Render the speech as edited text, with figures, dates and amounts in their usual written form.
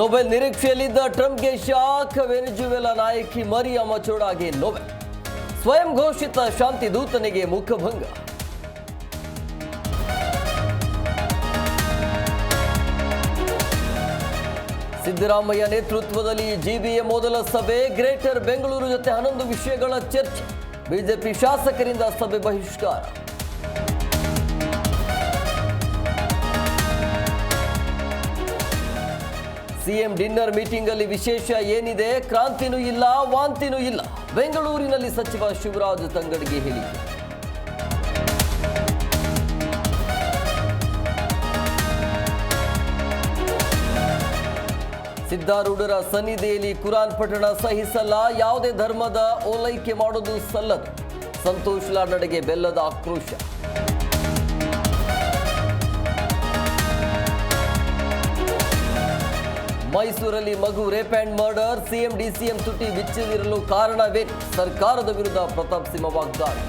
Nobel ನಿರೀಕ್ಷೆಯಲ್ಲಿದ್ದ ಟ್ರಂಪ್ಗೆ shock. Venezuela ನಾಯಕಿ ಮರಿಯಾ ಮಚೋಡಾಗೆ ನೊಬೆಲ್. ಸ್ವಯಂ ಘೋಷಿತ ಶಾಂತಿ ದೂತನಿಗೆ ಮುಖಭಂಗ. ಸಿದ್ದರಾಮಯ್ಯ ನೇತೃತ್ವದಲ್ಲಿ ಜಿಬಿಎ ಮೊದಲ ಸಭೆ. ಗ್ರೇಟರ್ ಬೆಂಗಳೂರು ಜೊತೆ 11 ವಿಷಯಗಳ ಚರ್ಚೆ. ಬಿಜೆಪಿ ಶಾಸಕರಿಂದ ಸಭೆ ಬಹಿಷ್ಕಾರ. ಸಿಎಂ ಡಿನ್ನರ್ ಮೀಟಿಂಗ್ ಅಲ್ಲಿ ವಿಶೇಷ ಏನಿದೆ? ಕ್ರಾಂತಿನೂ ಇಲ್ಲ, ವಾಂತಿನೂ ಇಲ್ಲ. ಬೆಂಗಳೂರಿನಲ್ಲಿ ಸಚಿವ ಶಿವರಾಜ್ ತಂಗಡಗಿ ಹೇಳಿಕೆ. ಸಿದ್ದಾರೂಢರ ಸನ್ನಿಧಿಯಲ್ಲಿ ಕುರಾನ್ ಪಠಣ ಸಹಿಸಲ್ಲ. ಯಾವುದೇ ಧರ್ಮದ ಓಲೈಕೆ ಮಾಡೋದು ಸಲ್ಲದು. ಸಂತೋಷ್ ಲಾಡ್ ನಡೆಗೆ ಬೆಲ್ಲದ ಆಕ್ರೋಶ. ಮೈಸೂರಲ್ಲಿ ಮಗು rape and murder. CM DCM ತುಟಿ ಬಿಚ್ಚದಿರಲು ಕಾರಣವೇನು? ಸರ್ಕಾರದ ವಿರುದ್ಧ ಪ್ರತಾಪ್ ಸಿಂಹ ವಾಗ್ದಾಳಿ.